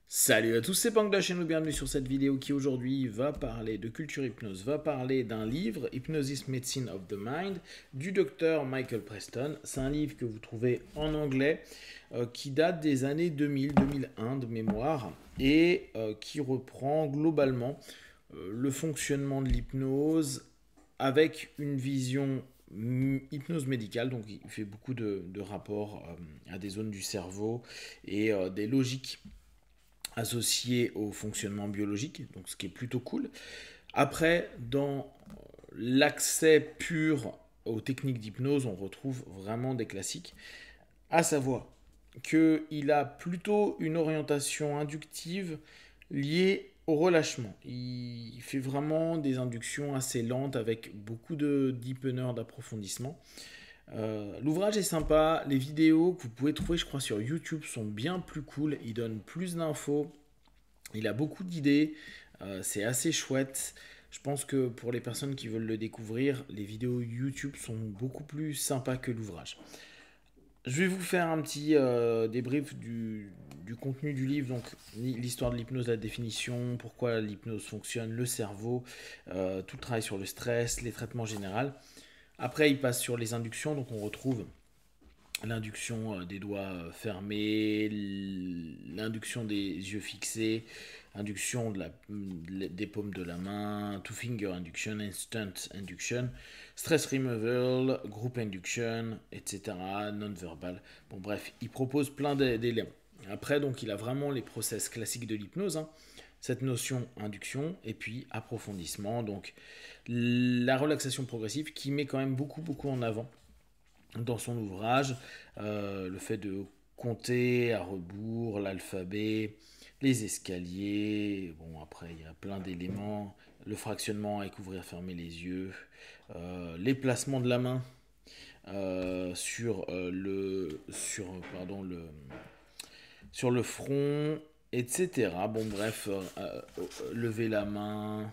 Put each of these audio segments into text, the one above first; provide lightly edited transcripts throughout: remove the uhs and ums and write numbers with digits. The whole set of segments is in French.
Salut à tous, c'est Pank de la chaîne, bienvenue sur cette vidéo qui aujourd'hui va parler de culture hypnose, va parler d'un livre, Hypnosis Medicine of the Mind, du docteur Michael Preston. C'est un livre que vous trouvez en anglais, qui date des années 2000-2001 de mémoire, et qui reprend globalement le fonctionnement de l'hypnose avec une vision hypnose médicale. Donc il fait beaucoup de rapports à des zones du cerveau et des logiques associé au fonctionnement biologique, donc ce qui est plutôt cool. Après, dans l'accès pur aux techniques d'hypnose, on retrouve vraiment des classiques, à savoir qu'il a plutôt une orientation inductive liée au relâchement. Il fait vraiment des inductions assez lentes avec beaucoup de deep d'approfondissement. L'ouvrage est sympa, les vidéos que vous pouvez trouver je crois sur YouTube sont bien plus cool, il donne plus d'infos, il a beaucoup d'idées, c'est assez chouette. Je pense que pour les personnes qui veulent le découvrir, les vidéos YouTube sont beaucoup plus sympas que l'ouvrage. Je vais vous faire un petit débrief du contenu du livre, donc l'histoire de l'hypnose, la définition, pourquoi l'hypnose fonctionne, le cerveau, tout le travail sur le stress, les traitements généraux. Après, il passe sur les inductions, donc on retrouve l'induction des doigts fermés, l'induction des yeux fixés, induction des paumes de la main, two finger induction, instant induction, stress removal, group induction, etc., non-verbal. Bon bref, il propose plein d'éléments. Après, donc, il a vraiment les process classiques de l'hypnose, hein. Cette notion induction et puis approfondissement, donc la relaxation progressive qui met quand même beaucoup en avant dans son ouvrage, le fait de compter à rebours, l'alphabet, les escaliers, bon après il y a plein d'éléments, le fractionnement avec ouvrir, fermer les yeux, les placements de la main sur le front, etc. Bon bref, lever la main.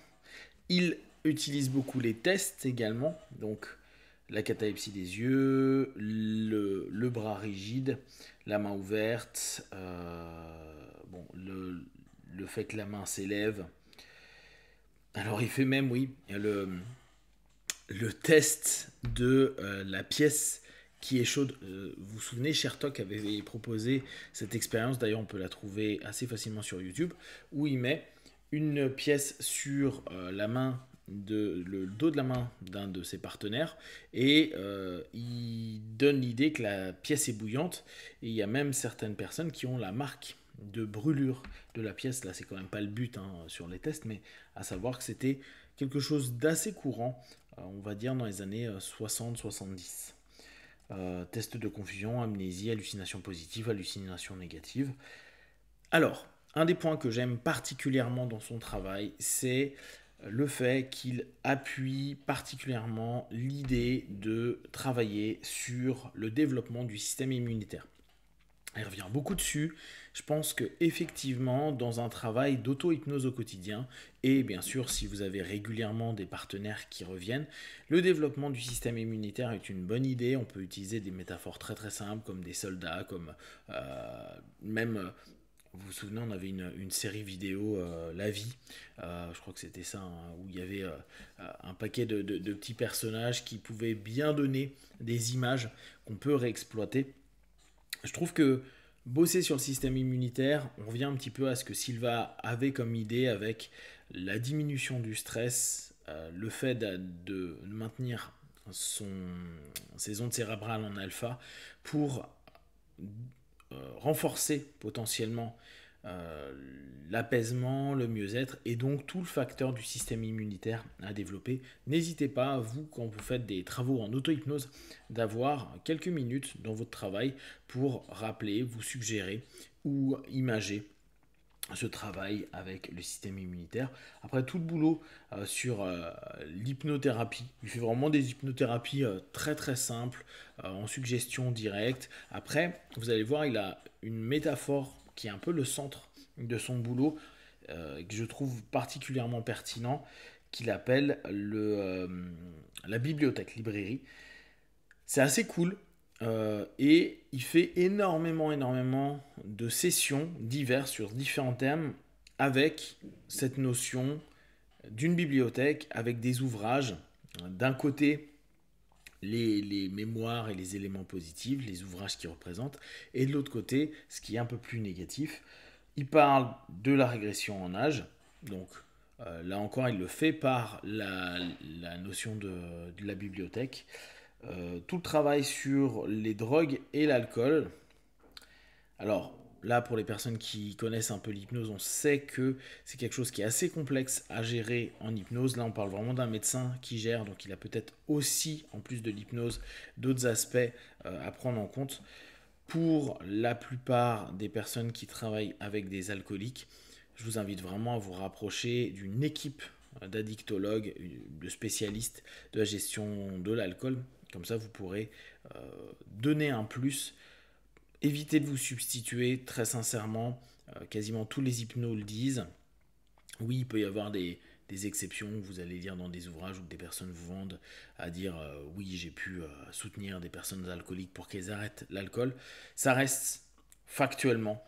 Il utilise beaucoup les tests également, donc la catalepsie des yeux, le bras rigide, la main ouverte, bon, le fait que la main s'élève. Alors il fait même, oui, le test de la pièce qui est chaude. Vous vous souvenez, Shertok avait proposé cette expérience, d'ailleurs on peut la trouver assez facilement sur YouTube, où il met une pièce sur la main le dos de la main d'un de ses partenaires et il donne l'idée que la pièce est bouillante et il y a même certaines personnes qui ont la marque de brûlure de la pièce. Là c'est quand même pas le but hein, sur les tests, mais à savoir que c'était quelque chose d'assez courant, on va dire dans les années 60-70. Test de confusion, amnésie, hallucination positive, hallucination négative. Alors, un des points que j'aime particulièrement dans son travail, c'est le fait qu'il appuie particulièrement l'idée de travailler sur le développement du système immunitaire. Il revient beaucoup dessus. Je pense que effectivement, dans un travail d'auto-hypnose au quotidien, et bien sûr si vous avez régulièrement des partenaires qui reviennent, le développement du système immunitaire est une bonne idée. On peut utiliser des métaphores très simples comme des soldats, comme même vous vous souvenez, on avait une série vidéo, La Vie, je crois que c'était ça, hein, où il y avait un paquet de petits personnages qui pouvaient bien donner des images qu'on peut réexploiter. Je trouve que bosser sur le système immunitaire, on revient un petit peu à ce que Silva avait comme idée avec la diminution du stress, le fait de maintenir ses ondes cérébrales en alpha pour renforcer potentiellement l'apaisement, le mieux-être et donc tout le facteur du système immunitaire à développer. N'hésitez pas, vous, quand vous faites des travaux en auto-hypnose, d'avoir quelques minutes dans votre travail pour rappeler, vous suggérer ou imager ce travail avec le système immunitaire. Après tout le boulot sur l'hypnothérapie, il fait vraiment des hypnothérapies très simples, en suggestion directe. Après, vous allez voir, il a une métaphore qui est un peu le centre de son boulot, que je trouve particulièrement pertinent, qu'il appelle la bibliothèque, librairie. C'est assez cool. Et il fait énormément de sessions diverses sur différents thèmes avec cette notion d'une bibliothèque, avec des ouvrages. D'un côté, les mémoires et les éléments positifs, les ouvrages qui représentent, et de l'autre côté, ce qui est un peu plus négatif, il parle de la régression en âge, donc là encore, il le fait par la notion de la bibliothèque. Tout le travail sur les drogues et l'alcool. Alors là, pour les personnes qui connaissent un peu l'hypnose, on sait que c'est quelque chose qui est assez complexe à gérer en hypnose. Là, on parle vraiment d'un médecin qui gère, donc il a peut-être aussi, en plus de l'hypnose, d'autres aspects à prendre en compte. Pour la plupart des personnes qui travaillent avec des alcooliques, je vous invite vraiment à vous rapprocher d'une équipe d'addictologues, de spécialistes de la gestion de l'alcool. Comme ça, vous pourrez donner un plus. Évitez de vous substituer, très sincèrement. Quasiment tous les hypnos le disent. Oui, il peut y avoir des exceptions, vous allez lire dans des ouvrages où des personnes vous vendent à dire oui, j'ai pu soutenir des personnes alcooliques pour qu'elles arrêtent l'alcool. Ça reste factuellement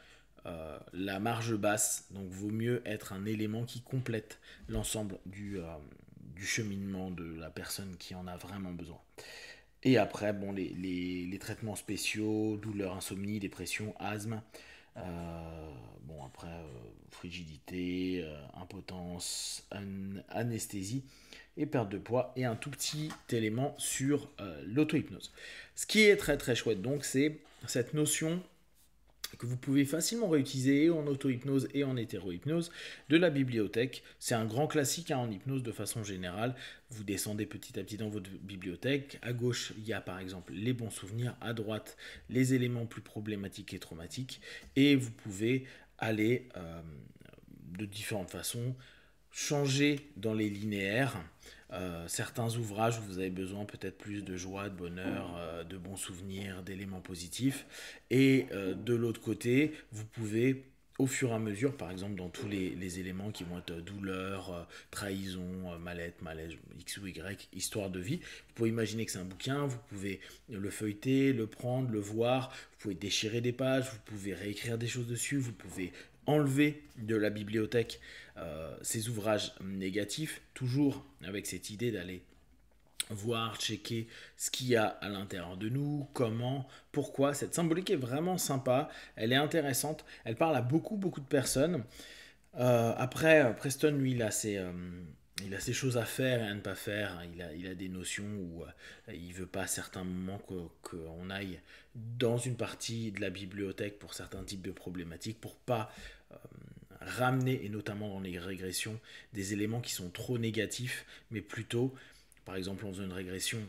la marge basse, donc vaut mieux être un élément qui complète l'ensemble du cheminement de la personne qui en a vraiment besoin. Et après, bon, les traitements spéciaux, douleurs, insomnie, dépression, asthme, bon, après, frigidité, impotence, anesthésie et perte de poids, et un tout petit élément sur l'auto-hypnose. Ce qui est très chouette, donc, c'est cette notion que vous pouvez facilement réutiliser en auto-hypnose et en hétéro-hypnose de la bibliothèque. C'est un grand classique en hypnose de façon générale. Vous descendez petit à petit dans votre bibliothèque. À gauche, il y a par exemple les bons souvenirs. À droite, les éléments plus problématiques et traumatiques. Et vous pouvez aller de différentes façons changer dans les linéaires. Certains ouvrages où vous avez besoin peut-être plus de joie, de bonheur, de bons souvenirs, d'éléments positifs. Et de l'autre côté, vous pouvez au fur et à mesure, par exemple dans tous les éléments qui vont être douleur, trahison, mal-être, malaise, X ou Y, histoire de vie. Vous pouvez imaginer que c'est un bouquin, vous pouvez le feuilleter, le prendre, le voir, vous pouvez déchirer des pages, vous pouvez réécrire des choses dessus, vous pouvez enlever de la bibliothèque ces ouvrages négatifs, toujours avec cette idée d'aller voir, checker ce qu'il y a à l'intérieur de nous, comment, pourquoi. Cette symbolique est vraiment sympa, elle est intéressante, elle parle à beaucoup de personnes. Après, Preston, lui, il a ses choses à faire et à ne pas faire. Il a des notions où il ne veut pas à certains moments qu'on aille dans une partie de la bibliothèque pour certains types de problématiques, pour pas ramener, et notamment dans les régressions, des éléments qui sont trop négatifs, mais plutôt, par exemple, en faisant une régression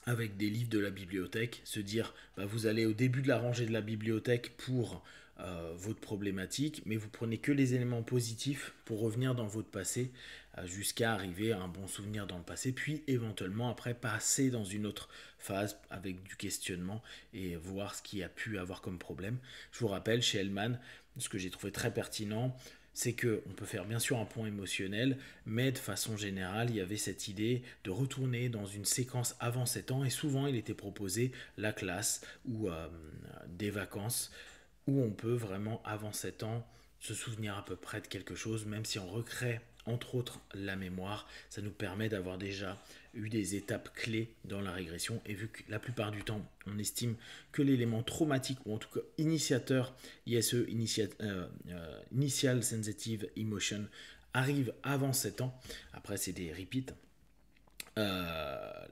avec des livres de la bibliothèque, se dire bah, vous allez au début de la rangée de la bibliothèque pour votre problématique, mais vous prenez que les éléments positifs pour revenir dans votre passé jusqu'à arriver à un bon souvenir dans le passé, puis éventuellement après passer dans une autre phase avec du questionnement et voir ce qui a pu avoir comme problème. Je vous rappelle, chez Hellman, ce que j'ai trouvé très pertinent, c'est qu'on peut faire bien sûr un pont émotionnel, mais de façon générale, il y avait cette idée de retourner dans une séquence avant 7 ans, et souvent il était proposé la classe ou des vacances où on peut vraiment, avant 7 ans, se souvenir à peu près de quelque chose, même si on recrée entre autres la mémoire. Ça nous permet d'avoir déjà eu des étapes clés dans la régression, et vu que la plupart du temps on estime que l'élément traumatique, ou en tout cas initiateur, ISE, Initial Sensitive Emotion, arrive avant 7 ans, après c'est des repeats.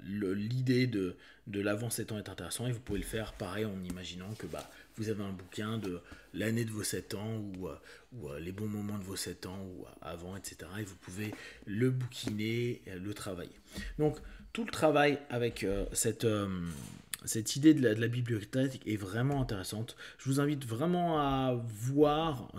L'idée de l'avant 7 ans est intéressante, et vous pouvez le faire pareil en imaginant que vous avez un bouquin de l'année de vos 7 ans ou les bons moments de vos 7 ans ou avant, etc. Et vous pouvez le bouquiner, le travailler. Donc tout le travail avec cette idée de la bibliothèque est vraiment intéressante. Je vous invite vraiment à voir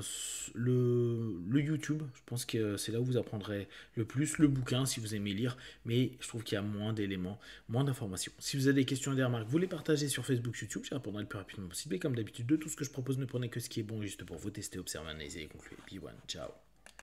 le YouTube. Je pense que c'est là où vous apprendrez le plus. Le bouquin, si vous aimez lire, mais je trouve qu'il y a moins d'éléments, moins d'informations. Si vous avez des questions et des remarques, vous les partagez sur Facebook, YouTube. J'y répondrai le plus rapidement possible. Et comme d'habitude, de tout ce que je propose, ne prenez que ce qui est bon, juste pour vous tester, observer, analyser et conclure. Puis one, ciao.